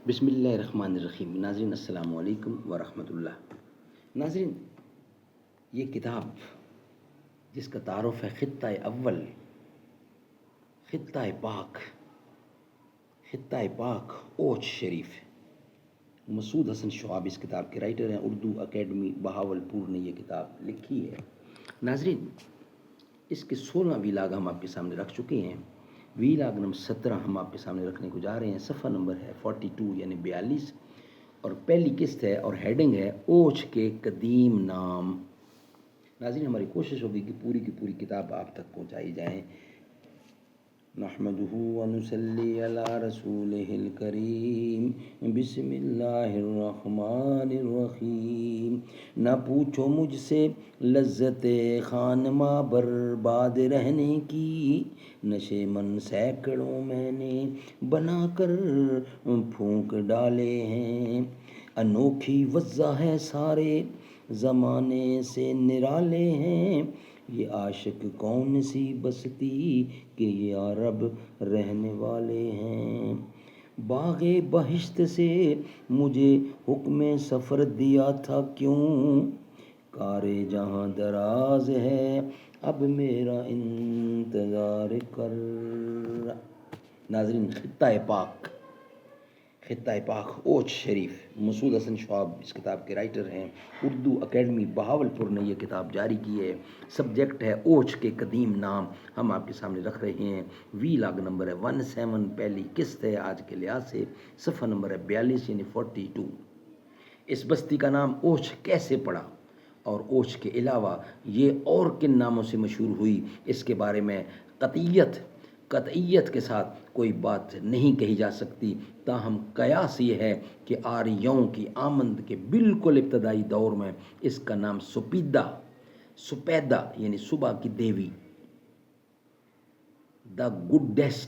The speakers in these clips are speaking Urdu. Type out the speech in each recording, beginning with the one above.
بسم اللہ الرحمن الرحیم۔ ناظرین السلام علیکم ورحمۃ اللہ۔ ناظرین، یہ کتاب جس کا تعارف ہے خطہ اول، خطہ پاک اوچھ شریف، مسعود حسن شعاب اس کتاب کے رائٹر ہیں۔ اردو اکیڈمی بہاولپور نے یہ کتاب لکھی ہے۔ ناظرین، اس کے 16 ویلاگ ہم آپ کے سامنے رکھ چکے ہیں۔ ویلاگ نمبر 17 ہم آپ کے سامنے رکھنے کو جا رہے ہیں۔ صفحہ نمبر ہے 42 یعنی 42، اور پہلی قسط ہے اور ہیڈنگ ہے اوچھ کے قدیم نام۔ ناظرین، ہماری کوشش ہوگی کہ پوری کی پوری کتاب آپ تک پہنچائی جائیں۔ نحمدہ ونصلی علی رسولہ الکریم، بسم اللہ الرحمن الرحیم۔ نہ پوچھو مجھ سے لذت خانمہ برباد رہنے کی، نشے من سینکڑوں میں نے بنا کر پھونک ڈالے ہیں۔ انوکھی وضع ہے سارے زمانے سے نرالے ہیں، یہ عاشق کون سی بستی کہ یہ عرب رہنے والے ہیں۔ باغ بہشت سے مجھے حکم سفر دیا تھا کیوں، کار جہاں دراز ہے اب میرا انتظار کر۔ ناظرین، خطہ پاک اوچھ شریف، مسعود حسن شعاب اس کتاب کے رائٹر ہیں۔ اردو اکیڈمی بہاولپور نے یہ کتاب جاری کی ہے۔ سبجیکٹ ہے اوچھ کے قدیم نام، ہم آپ کے سامنے رکھ رہے ہیں۔ ویلاگ نمبر ہے 17، پہلی قسط ہے آج کے لحاظ سے۔ صفحہ نمبر ہے 42 یعنی 42۔ اس بستی کا نام اوچھ کیسے پڑا اور اوچھ کے علاوہ یہ اور کن ناموں سے مشہور ہوئی، اس کے بارے میں قطعیت کے ساتھ کوئی بات نہیں کہی جا سکتی، تاہم قیاس یہ ہے کہ آریوں کی آمد کے بالکل ابتدائی دور میں اس کا نام سپیدہ یعنی صبح کی دیوی، دا گوڈیس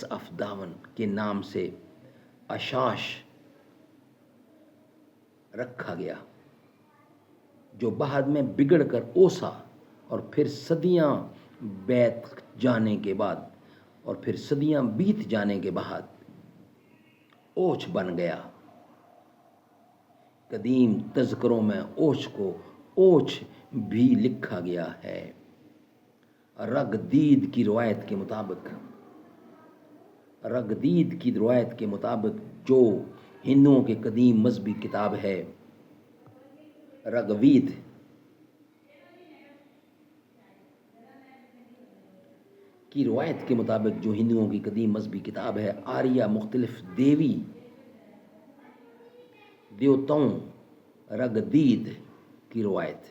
آف داون کے نام سے اشاش رکھا گیا، جو بعد میں بگڑ کر اوسا اور پھر صدیاں بیت جانے کے بعد اوچھ بن گیا۔ قدیم تذکروں میں اوچھ کو اوچھ بھی لکھا گیا ہے۔ رگ دید کی روایت کے مطابق جو ہندوؤں کی قدیم مذہبی کتاب ہے رگوید کی روایت کے مطابق جو ہندوؤں کی قدیم مذہبی کتاب ہے، آریہ مختلف دیوتاؤں رگدید کی روایت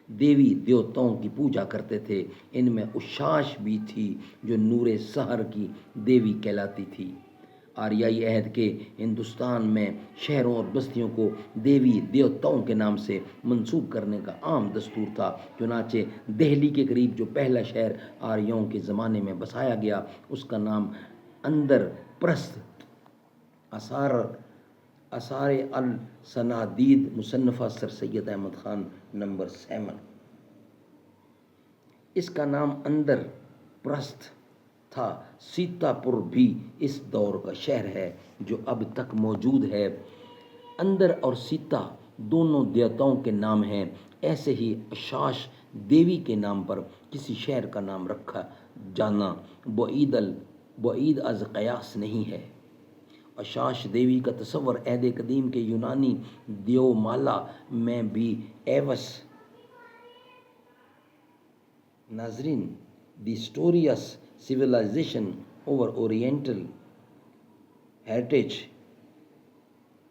دیوی دیوتاؤں کی پوجا کرتے تھے۔ ان میں اشاش بھی تھی جو نور سحر کی دیوی کہلاتی تھی۔ آریائی عہد کے ہندوستان میں شہروں اور بستیوں کو دیوی دیوتاؤں کے نام سے منسوب کرنے کا عام دستور تھا۔ چنانچہ دہلی کے قریب جو پہلا شہر آریوں کے زمانے میں بسایا گیا، اس کا نام اندر پرست، آثار السنادید مصنفہ سر سید احمد خان نمبر 7۔ اس کا نام اندر پرست تھا۔ سیتا پور بھی اس دور کا شہر ہے جو اب تک موجود ہے۔ اندر اور سیتا دونوں دیوتاؤں کے نام ہیں۔ ایسے ہی اشاش دیوی کے نام پر کسی شہر کا نام رکھا جانا بعید از قیاس نہیں ہے۔ اشاش دیوی کا تصور عہد قدیم کے یونانی دیومالا میں بھی ایوس۔ ناظرین، the stories civilization over oriental heritage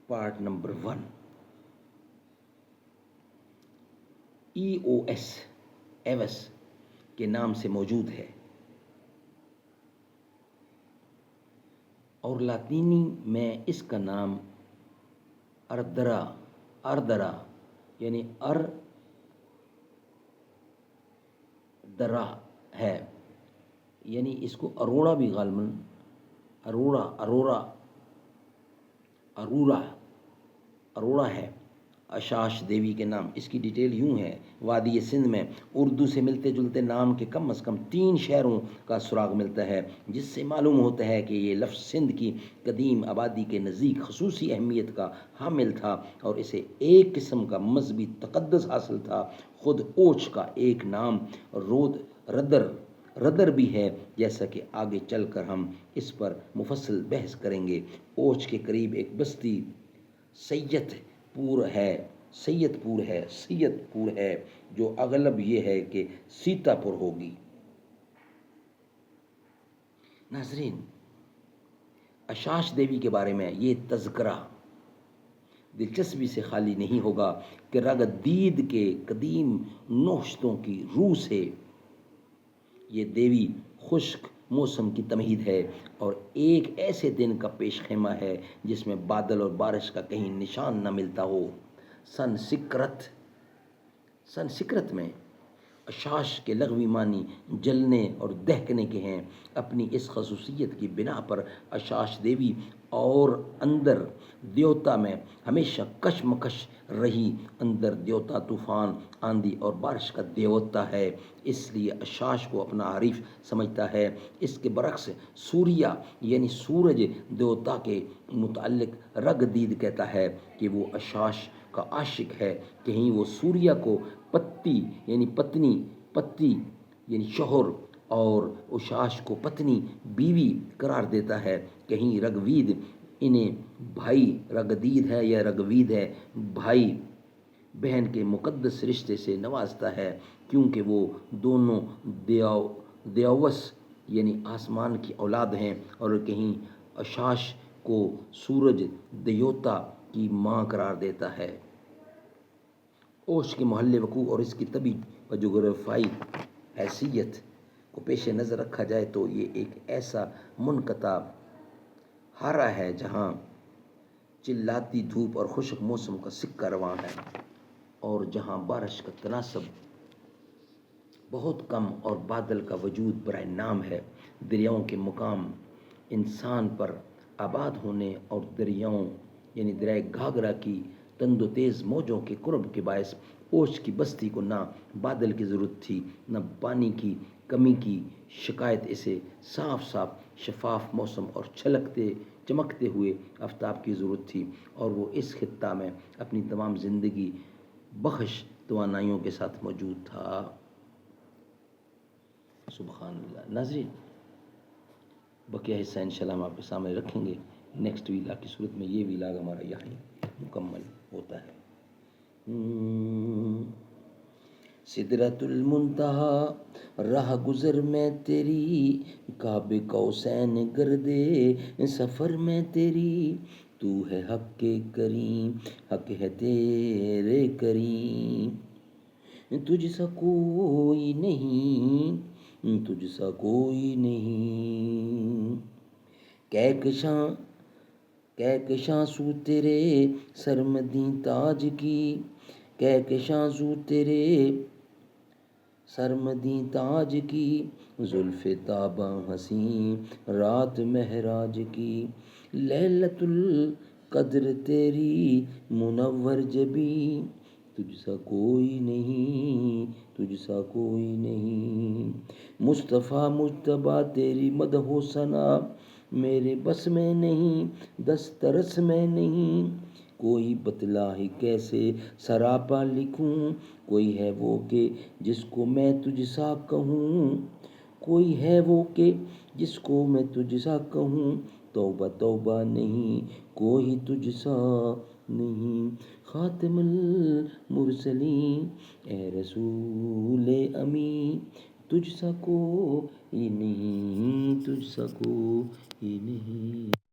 part number 1، ایوس کے نام سے موجود ہے، اور لاطینی میں اس کا نام اردرا یعنی درا ہے، یعنی اس کو اروڑا بھی غالباً اروڑا ہے، اشاش دیوی کے نام، اس کی ڈیٹیل یوں ہے: وادی سندھ میں اردو سے ملتے جلتے نام کے کم از کم 3 شہروں کا سراغ ملتا ہے، جس سے معلوم ہوتا ہے کہ یہ لفظ سندھ کی قدیم آبادی کے نزدیک خصوصی اہمیت کا حامل تھا اور اسے ایک قسم کا مذہبی تقدس حاصل تھا۔ خود اوچھ کا ایک نام رود ردر بھی ہے، جیسا کہ آگے چل کر ہم اس پر مفصل بحث کریں گے۔ اوچھ کے قریب ایک بستی سید پور ہے جو اغلب یہ ہے کہ سیتا پور ہوگی۔ ناظرین، اشاش دیوی کے بارے میں یہ تذکرہ دلچسپی سے خالی نہیں ہوگا کہ رگدید کے قدیم نوشتوں کی روح سے یہ دیوی خشک موسم کی تمہید ہے اور ایک ایسے دن کا پیش خیمہ ہے جس میں بادل اور بارش کا کہیں نشان نہ ملتا ہو۔ سنسکرت میں اشاش کے لغوی معنی جلنے اور دہکنے کے ہیں۔ اپنی اس خصوصیت کی بنا پر اشاش دیوی اور اندر دیوتا میں ہمیشہ کشمکش رہی۔ اندر دیوتا طوفان، آندھی اور بارش کا دیوتا ہے، اس لیے اشاش کو اپنا حریف سمجھتا ہے۔ اس کے برعکس سوریا یعنی سورج دیوتا کے متعلق رگدید کہتا ہے کہ وہ اشاش کا عاشق ہے۔ کہیں وہ سوریا کو پتی یعنی شوہر اور اشاش کو پتنی بیوی قرار دیتا ہے۔ کہیں رگوید انہیں بھائی رگدید ہے یا رگوید ہے بھائی بہن کے مقدس رشتے سے نوازتا ہے، کیونکہ وہ دونوں دیوس یعنی آسمان کی اولاد ہیں، اور کہیں اشاش کو سورج دیوتا کی ماں قرار دیتا ہے۔ اوش کے محل وقوع اور اس کی طبی و جغرافیائی حیثیت کو پیش نظر رکھا جائے تو یہ ایک ایسا منقطع حارہ ہے جہاں چلاتی دھوپ اور خشک موسم کا سکہ رواں ہے، اور جہاں بارش کا تناسب بہت کم اور بادل کا وجود برائے نام ہے۔ دریاؤں کے مقام انسان پر آباد ہونے اور دریاؤں یعنی دریائے گھاگرا کی تند و تیز موجوں کے قرب کے باعث اوچھ کی بستی کو نہ بادل کی ضرورت تھی نہ پانی کی کمی کی شکایت۔ اسے صاف شفاف موسم اور چمکتے ہوئے آفتاب کی ضرورت تھی، اور وہ اس خطہ میں اپنی تمام زندگی بخش توانائیوں کے ساتھ موجود تھا۔ سبحان اللہ۔ ناظرین، بقیہ حصہ انشاءاللہ ہم آپ کے سامنے رکھیں گے نیکسٹ ویلاگ کی صورت میں۔ یہ ویلاگ ہمارا یہیں مکمل ہوتا ہے۔ سدرۃ المنتہا راہ گزر میں تیری، قاب قوسین گردِ سفر میں تیری، تو ہے حق کے کریم، حق ہے تیرے کریم، تجھ سا کوئی نہیں، تجھ سا کوئی نہیں، کہکشاں سو تیرے سرمدی تاج کی، کہکشاں سو تیرے سرمدی تاج کی، زلف تاباں حسین رات معراج کی، لیلۃ القدر تیری منور جبیں، تجھ سا کوئی نہیں، تجھ سا کوئی نہیں، مصطفیٰ مجتبیٰ تیری مدح و ثنا میرے بس میں نہیں، دسترس میں نہیں، کوئی بتلا ہی کیسے سراپا لکھوں، کوئی ہے وہ کہ جس کو میں تجھ سا کہوں، کوئی ہے وہ کہ جس کو میں تجھ سا کہوں، توبہ توبہ نہیں کوئی تجھ سا نہیں، خاتم المرسلین اے رسول امین، تجھ سا کوئی نہیں، تجھ سا کوئی نہیں۔